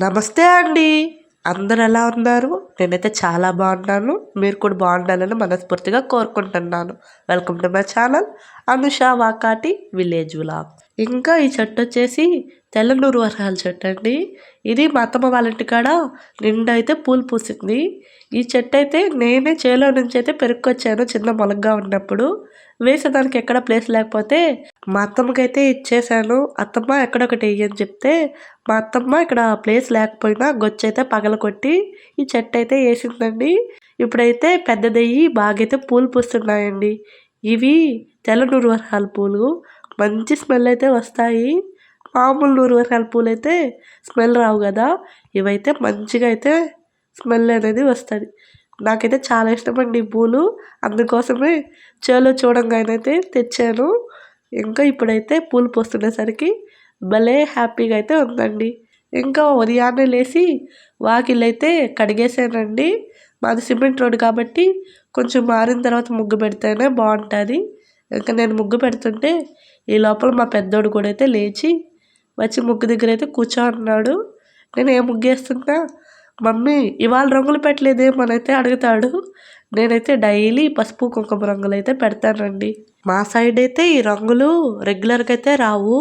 నమస్తే అండి. అందరూ ఎలా ఉన్నారు? నేనైతే చాలా బాగున్నాను. మీరు కూడా బాగుండాలని మనస్ఫూర్తిగా కోరుకుంటున్నాను. Welcome to my channel Anusha Vakati village vlog. ఇంకా ఈ చెట్టు వచ్చేసి తెల్లనూరు వరహాల చెట్టు అండి. ఇది మా అత్తమ్మ వాళ్ళ ఇంటికాడ నిండా అయితే పూలు పూసింది. ఈ చెట్టు అయితే నేనే చేలో నుంచి అయితే పెరుక్కొచ్చాను చిన్న మొలగ్గా ఉన్నప్పుడు. వేసేదానికి ఎక్కడ ప్లేస్ లేకపోతే మా అత్తమ్మకైతే ఇచ్చేసాను. అత్తమ్మ ఎక్కడొకటి వెయ్యని చెప్తే మా అత్తమ్మ ఇక్కడ ప్లేస్ లేకపోయినా గొచ్చైతే పగలకొట్టి ఈ చెట్టు అయితే వేసిందండి. ఇప్పుడైతే పెద్దదయ్యి బాగైతే పూలు పూస్తున్నాయండి. ఇవి తెల్ల నూరు వరహాల పూలు. మంచి స్మెల్ అయితే వస్తాయి. మామూలు నూరు వరహాల పూలు అయితే స్మెల్ రావు కదా. ఇవైతే మంచిగా అయితే స్మెల్ అనేది వస్తుంది. నాకైతే చాలా ఇష్టమండి ఈ పూలు. అందుకోసమే చేలో చూడంగానైతే తెచ్చాను. ఇంకా ఇప్పుడైతే పూలు పూస్తుండేసరికి భలే హ్యాపీగా అయితే ఉందండి. ఇంకా ఉదయాన్నే లేచి వాకిలైతే కడిగేసానండి. మాది సిమెంట్ రోడ్ కాబట్టి కొంచెం మారిన తర్వాత ముగ్గు పెడితేనే బాగుంటుంది. ఇంకా నేను ముగ్గు పెడుతుంటే ఈ లోపల మా పెద్దోడు కూడా అయితే లేచి వచ్చి ముగ్గు దగ్గర అయితే కూర్చోన్నాడు. నేను ఏ ముగ్గు వేస్తున్నా మమ్మీ ఇవాళ రంగులు పెట్టలేదేమనైతే అడుగుతాడు. నేనైతే డైలీ పసుపు కుంకుమ రంగులు అయితే పెడతానండి. మా సైడ్ అయితే ఈ రంగులు రెగ్యులర్గా అయితే రావు.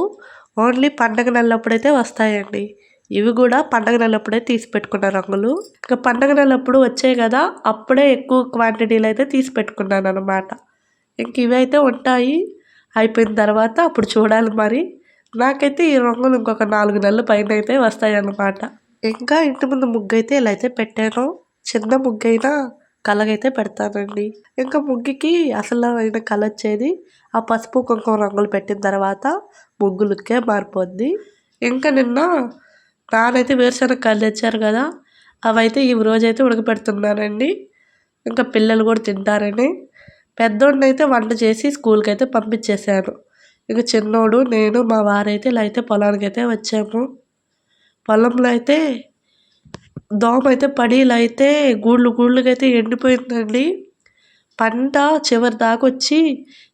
ఓన్లీ పండగ నెలప్పుడైతే వస్తాయండి. ఇవి కూడా పండగ నెలప్పుడే తీసి పెట్టుకున్న రంగులు. ఇంకా పండగ నెలప్పుడు వచ్చాయి కదా, అప్పుడే ఎక్కువ క్వాంటిటీలో అయితే తీసి పెట్టుకున్నాను అనమాట. ఇంక ఇవి అయితే ఉంటాయి. అయిపోయిన తర్వాత అప్పుడు చూడాలి మరి. నాకైతే ఈ రంగులు ఇంకొక 4 నెలల పైన అయితే వస్తాయి అన్నమాట. ఇంకా ఇంటి ముందు ముగ్గు అయితే ఇలా అయితే పెట్టాను. చిన్న ముగ్గు అయినా కలగైతే పెడతానండి. ఇంకా ముగ్గుకి అసలు అయిన కళ వచ్చేది ఆ పసుపు కుంకుమ రంగులు పెట్టిన తర్వాత ముగ్గు లుక్కే మారిపోద్ది. ఇంకా నిన్న నానైతే వేరుశనగకాయలు తెచ్చారు కదా, అవైతే ఈ రోజైతే ఉడకపెడుతున్నానండి. ఇంకా పిల్లలు కూడా తింటారని పెద్దోడిని అయితే వంట చేసి స్కూల్కి అయితే పంపించేశాను. ఇక చిన్నోడు నేను మా వారైతే ఇలా అయితే పొలానికి అయితే వచ్చాము. పొలంలో అయితే దోమ అయితే పడి ఇలా అయితే గూళ్ళుగా అయితే ఎండిపోయిందండి. పంట చివరి దాకా వచ్చి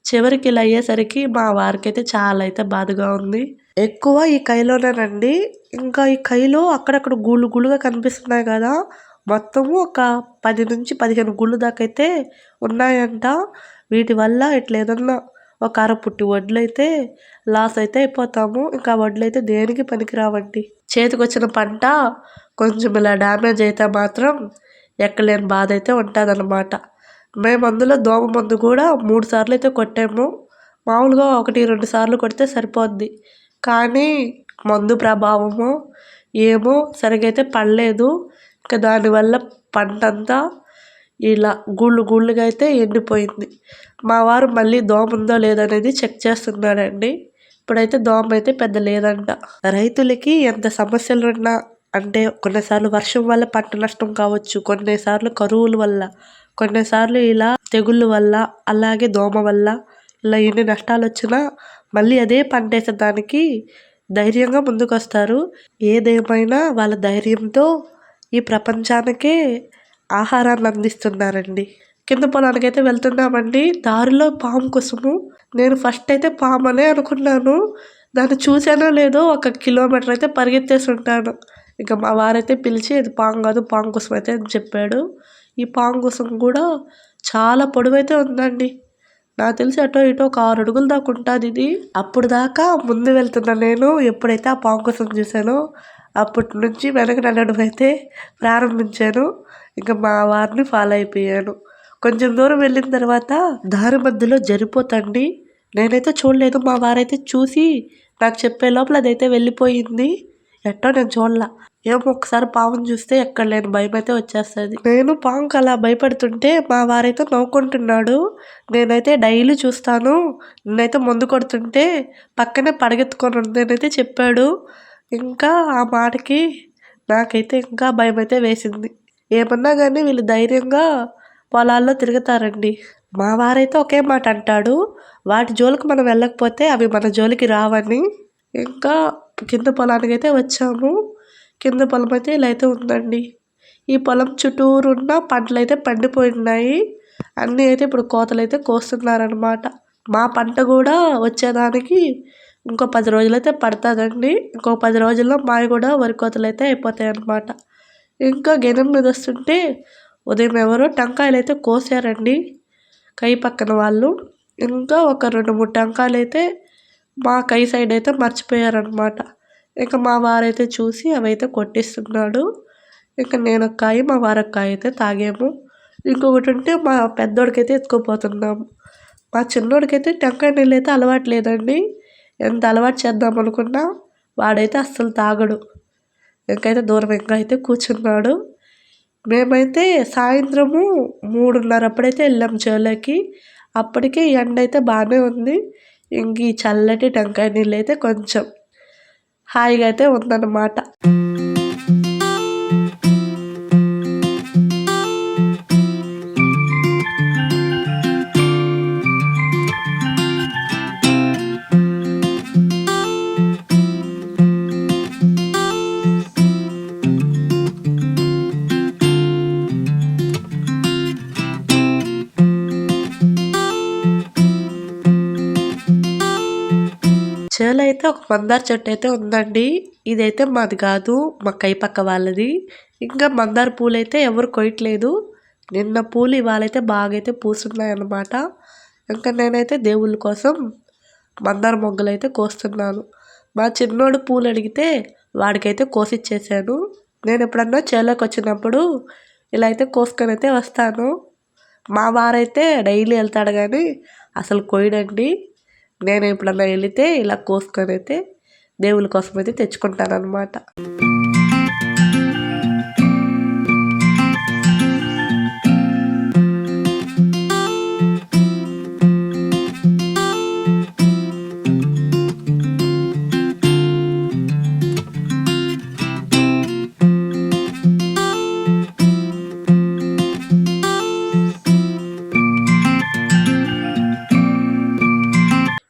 చివరికి ఇలా అయ్యేసరికి మా వారికి అయితే చాలా అయితే బాధగా ఉంది. ఎక్కువ ఈ కైలోనేనండి. ఇంకా ఈ కైలో అక్కడక్కడ గూళ్ళుగా కనిపిస్తున్నాయి కదా, మొత్తము ఒక 10 నుంచి 15 గుళ్ళు దాకా అయితే ఉన్నాయంట. వీటి వల్ల ఇట్లా ఏదన్నా ఒక అరపుట్టి వడ్లు అయితే లాస్ అయితే అయిపోతాము. ఇంకా వడ్లు అయితే దేనికి పనికిరావండి. చేతికి వచ్చిన పంట కొంచెం ఇలా డ్యామేజ్ అయితే మాత్రం ఎక్కలేని బాధ అయితే ఉంటుంది. మేము అందులో దోమ మందు కూడా 3 సార్లు అయితే కొట్టాము. మామూలుగా 1-2 సార్లు కొడితే సరిపోద్ది. కానీ మందు ప్రభావము ఏమో సరిగా అయితే పడలేదు. ఇంకా దానివల్ల పంట అంతా ఇలా గూళ్ళుగా అయితే ఎండిపోయింది. మా వారు మళ్ళీ దోమ ఉందో లేదనేది చెక్ చేస్తున్నాడండి. ఇప్పుడైతే దోమ అయితే పెద్ద లేదంట. రైతులకి ఎంత సమస్యలు ఉన్నా అంటే కొన్నిసార్లు వర్షం వల్ల పంట నష్టం కావచ్చు, కొన్నిసార్లు కరువుల వల్ల, కొన్నిసార్లు ఇలా తెగుళ్ళ వల్ల, అలాగే దోమ వల్ల ఇలా ఎన్ని నష్టాలు వచ్చినా మళ్ళీ అదే పంట వేసేదానికి ధైర్యంగా ముందుకు వస్తారు. ఏదేమైనా వాళ్ళ ధైర్యంతో ఈ ప్రపంచానికే ఆహారాన్ని అందిస్తున్నారండి. కింద పొలానికి అయితే వెళ్తున్నామండి. దారిలో పాము కోసము నేను ఫస్ట్ అయితే పాము అనే అనుకున్నాను. దాన్ని చూసానో లేదో 1 కిలోమీటర్ అయితే పరిగెత్తేసి ఉంటాను. ఇక మా వారైతే పిలిచి ఇది పాము కాదు, పాము కోసం అయితే అని చెప్పాడు. ఈ పాము కోసం కూడా చాలా పొడవైతే ఉందండి. నాకు తెలిసి అటో ఇటో ఒక 6 అడుగుల దాకా ఉంటుంది ఇది. అప్పుడు దాకా ముందు వెళ్తున్నా నేను. ఎప్పుడైతే ఆ పాము కోసం చూసానో అప్పటి నుంచి వెనక నడవడం అయితే ప్రారంభించాను. ఇంకా మా వారిని ఫాలో అయిపోయాను. కొంచెం దూరం వెళ్ళిన తర్వాత దారి మధ్యలో జరిపోతండి. నేనైతే చూడలేదు. మా వారైతే చూసి నాకు చెప్పే లోపల అదైతే వెళ్ళిపోయింది. ఎట్టో నేను చూడలా. ఏమో ఒకసారి పాముని చూస్తే ఎక్కడ లేని భయం అయితే వచ్చేస్తుంది. నేను పాముకి అలా భయపడుతుంటే మా వారైతే నవ్వుకుంటున్నాడు. నేనైతే డైలీ చూస్తాను, నేనైతే ముందు కొడుతుంటే పక్కనే పడగెత్తుకొని ఉందేనైతే చెప్పాడు. ఇంకా ఆ మాటకి నాకైతే ఇంకా భయం అయితే వేసింది. ఏమన్నా కానీ వీళ్ళు ధైర్యంగా పొలాల్లో తిరుగుతారండి. మా వారైతే ఒకే మాట అంటాడు, వాటి జోలికి మనం వెళ్ళకపోతే అవి మన జోలికి రావని. ఇంకా కింద పొలానికి అయితే వచ్చాము. కింద పొలం అయితే ఇలా అయితే ఉందండి. ఈ పొలం చుట్టూరు ఉన్న పంటలు అయితే పండిపోయినాయి. అన్నీ అయితే ఇప్పుడు కోతలు అయితే కోస్తున్నారనమాట. మా పంట కూడా వచ్చేదానికి ఇంకో 10 రోజులైతే పడుతుందండి. ఇంకో 10 రోజుల్లో మావి కూడా వరి కోతలు అయితే అయిపోతాయి అన్నమాట. ఇంకా గెనం మీద వస్తుంటే ఉదయం ఎవరో టెంకాయలు అయితే కోసారండి కై పక్కన వాళ్ళు. ఇంకా ఒక 2-3 టెంకాయలు అయితే మా కై సైడ్ అయితే మర్చిపోయారనమాట. ఇంకా మా వారైతే చూసి అవైతే కొట్టిస్తున్నాడు. ఇంకా నేను ఒక కాయ మా వారు ఒక కాయ అయితే తాగాము. ఇంకొకటి ఉంటే మా పెద్దోడికైతే ఎత్తుకుపోతున్నాము. మా చిన్నోడికైతే టెంకాయ నీళ్ళు అయితే అలవాటు లేదండి. ఎంత అలవాటు చేద్దాం అనుకున్నా వాడైతే అస్సలు తాగడు. ఇంకైతే దూరం ఇంకా అయితే కూర్చున్నాడు. మేమైతే సాయంత్రము 3:30 అప్పుడైతే వెళ్ళాం చేలోకి. అప్పటికే ఎండ అయితే బాగానే ఉంది. ఇంక ఈ చల్లటి టెంకాయ నీళ్ళు అయితే కొంచెం హాయిగా అయితే ఉందన్నమాట. చేలో అయితే ఒక మందార చెట్టు అయితే ఉందండి. ఇదైతే మాది కాదు, మా కై పక్క వాళ్ళది. ఇంకా మందార పూలు అయితే ఎవరు కొయ్యట్లేదు. నిన్న పూలు ఇవాళైతే బాగా అయితే పూస్తున్నాయి అన్నమాట. ఇంకా నేనైతే దేవుళ్ళ కోసం మందార మొగ్గలు అయితే కోస్తున్నాను. మా చిన్నోడు పూలు అడిగితే వాడికైతే కోసిచ్చేసాను. నేను ఎప్పుడన్నా చేలోకి వచ్చినప్పుడు ఇలా అయితే కోసుకొని అయితే వస్తాను. మా వారైతే డైలీ వెళ్తాడు కానీ అసలు కొయ్యడండి. నేను ఎప్పుడన్నా వెళితే ఇలా కోసుకొని అయితే దేవుళ్ళ కోసం అయితే తెచ్చుకుంటాను అనమాట.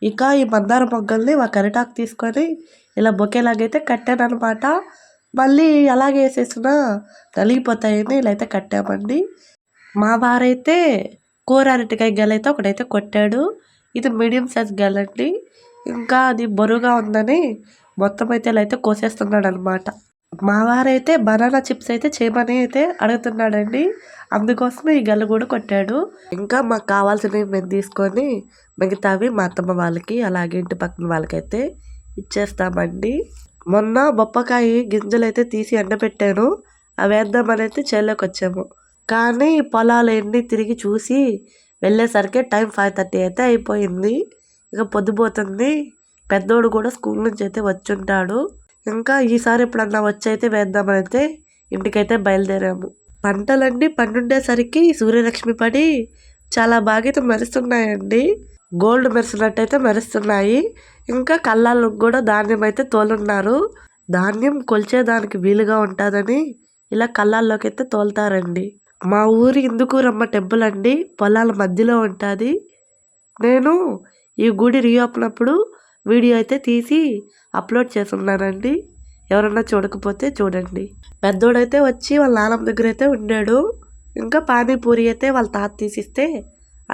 ఇంకా ఈ మందార మొగ్గల్ని ఒక అరిటాకు తీసుకొని ఇలా బొకేలాగైతే కట్టాను అనమాట. మళ్ళీ అలాగే వేసేసినా నలిగిపోతాయని ఇలా అయితే కట్టామండి. మా వారైతే కూర అరటికాయ గెల అయితే ఒకటైతే కొట్టాడు. ఇది మీడియం సైజ్ గెలండి. ఇంకా అది బరువుగా ఉందని మొత్తం అయితే ఇలా అయితే కోసేస్తున్నాడు అనమాట. మా వారైతే బనానా చిప్స్ అయితే చేయమని అయితే అడుగుతున్నాడండి. అందుకోసమే ఈ గెల కూడా కొట్టాడు. ఇంకా మాకు కావాల్సినవి మేము తీసుకొని మిగతావి మా అత్తమ్మ వాళ్ళకి అలాగే ఇంటి పక్కన వాళ్ళకైతే ఇచ్చేస్తామండి. మొన్న బొప్పకాయ గింజలు అయితే తీసి ఎండబెట్టాను. అవి వేద్దామని అయితే చేలోకి వచ్చాము. కానీ పొలాలు ఎన్ని తిరిగి చూసి వెళ్ళేసరికి టైం 5:30 అయితే అయిపోయింది. ఇక పొద్దుపోతుంది. పెద్దోడు కూడా స్కూల్ నుంచి అయితే వచ్చుంటాడు. ఇంకా ఈసారి ఎప్పుడన్నా వచ్చి అయితే వేద్దామని అయితే ఇంటికైతే బయలుదేరాము. పంటలన్నీ పండుండేసరికి సూర్యలక్ష్మి పడి చాలా బాగా అయితే మెరుస్తున్నాయండి. గోల్డ్ మెరిసినట్టయితే మెరుస్తున్నాయి. ఇంకా కళ్ళాలకు కూడా ధాన్యం అయితే తోలున్నారు. ధాన్యం కొల్చేదానికి వీలుగా ఉంటుందని ఇలా కళ్ళాల్లోకి అయితే తోలుతారండి. మా ఊరి ఇందుకూరమ్మ టెంపుల్ అండి, పొలాల మధ్యలో ఉంటుంది. నేను ఈ గుడి రీఓపెన్ అప్పుడు వీడియో అయితే తీసి అప్లోడ్ చేస్తున్నానండి. ఎవరన్నా చూడకపోతే చూడండి. పెద్దోడైతే వచ్చి వాళ్ళ నాన్నమ్మ దగ్గర అయితే ఉండాడు. ఇంకా పానీపూరి అయితే వాళ్ళ తాత తీసిస్తే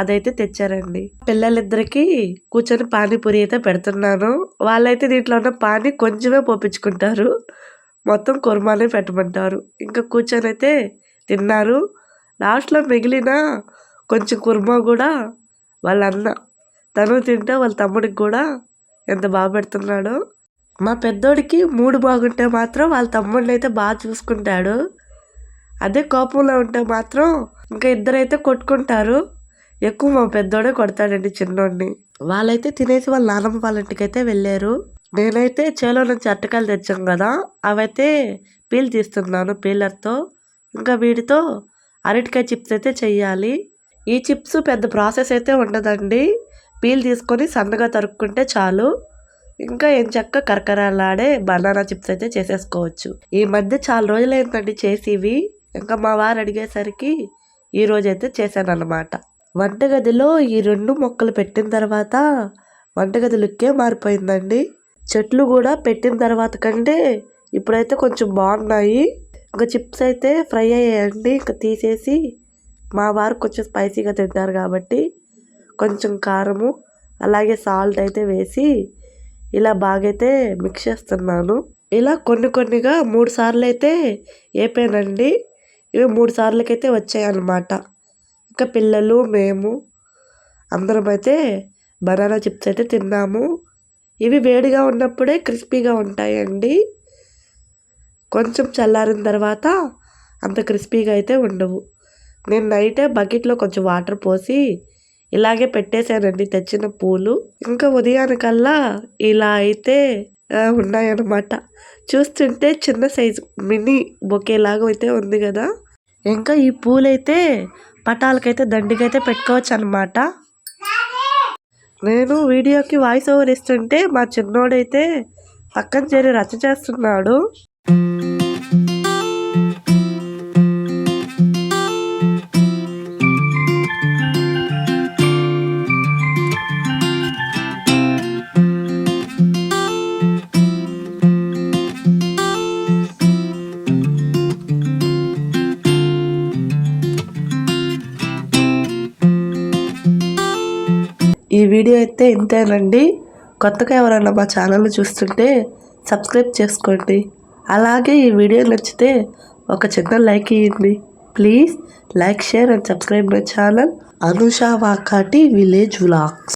అదైతే తెచ్చారండి. పిల్లలిద్దరికి కూర్చొని పానీపూరి అయితే పెడుతున్నాను. వాళ్ళైతే దీంట్లో ఉన్న పానీ కొంచెమే పోపించుకుంటారు, మొత్తం కుర్మానే పెట్టమంటారు. ఇంకా కూర్చొని అయితే తిన్నారు. లాస్ట్లో మిగిలిన కొంచెం కుర్మా కూడా వాళ్ళ అన్న తను తింటే వాళ్ళ తమ్ముడికి కూడా ఎంత బాగా పెడుతున్నాడో. మా పెద్దోడికి మూడు బాగుంటే మాత్రం వాళ్ళ తమ్ముడిని అయితే బాగా చూసుకుంటాడు. అదే కోపంలో ఉంటే మాత్రం ఇంకా ఇద్దరైతే కొట్టుకుంటారు. ఎక్కువ మా పెద్దోడే కొడతాడండి చిన్నోడిని. వాళ్ళైతే తినేసి వాళ్ళ నాన్నమ్మ వాళ్ళ ఇంటికి అయితే వెళ్ళారు. నేనైతే చేలో నుంచి అరటికాయలు తెచ్చాం కదా, అవైతే పీల్ తీస్తున్నాను పీలర్తో. ఇంకా వీటితో అరటికాయ చిప్స్ అయితే చెయ్యాలి. ఈ చిప్స్ పెద్ద ప్రాసెస్ అయితే ఉండదండి. పీల్ తీసుకొని సన్నగా తరుక్కుంటే చాలు. ఇంకా ఎంచక్క కరకరలాడే బనానా చిప్స్ అయితే చేసేసుకోవచ్చు. ఈ మధ్య చాలా రోజులైందండి చేసి ఇవి. ఇంకా మా వారు అడిగేసరికి ఈ రోజైతే చేశాను అన్నమాట. వంటగదిలో ఈ 2 మొక్కలు పెట్టిన తర్వాత వంటగది లుక్కే మారిపోయిందండి. చెట్లు కూడా పెట్టిన తర్వాత కంటే ఇప్పుడైతే కొంచెం బాగున్నాయి. ఇంకా చిప్స్ అయితే ఫ్రై అయ్యాయండి. ఇంకా తీసేసి మా వారు కొంచెం స్పైసీగా తింటారు కాబట్టి కొంచెం కారము అలాగే సాల్ట్ అయితే వేసి ఇలా బాగైతే మిక్స్ చేస్తున్నాను. ఇలా కొన్నిగా 3 సార్లు అయితే వేపానండి. ఇవి 3 సార్లకైతే వచ్చాయన్నమాట. ఇంకా పిల్లలు మేము అందరమైతే బనానా చిప్స్ అయితే తిన్నాము. ఇవి వేడిగా ఉన్నప్పుడే క్రిస్పీగా ఉంటాయండి. కొంచెం చల్లారిన తర్వాత అంత క్రిస్పీగా అయితే ఉండవు. నేను నైటే బకెట్లో కొంచెం వాటర్ పోసి ఇలాగే పెట్టేశానండి తెచ్చిన పూలు. ఇంకా ఉదయానికల్లా ఇలా అయితే ఉన్నాయన్నమాట. చూస్తుంటే చిన్న సైజు మినీ బొకేలాగా అయితే ఉంది కదా. ఇంకా ఈ పూలైతే పటాలకైతే దండికైతే పెట్టుకోవచ్చు అనమాట. నేను వీడియోకి వాయిస్ ఓవర్ ఇస్తుంటే మా చిన్నోడైతే పక్కన చేరి రచ్చ చేస్తున్నాడు. ఈ వీడియో అయితే ఇంతేనండి. కొత్తగా ఎవరైనా మా ఛానల్ చూస్తుంటే సబ్స్క్రైబ్ చేసుకోండి. అలాగే ఈ వీడియో నచ్చితే ఒక చిన్న లైక్ ఇవ్వండి. Please like, share and subscribe my channel Anusha Vakati village vlogs.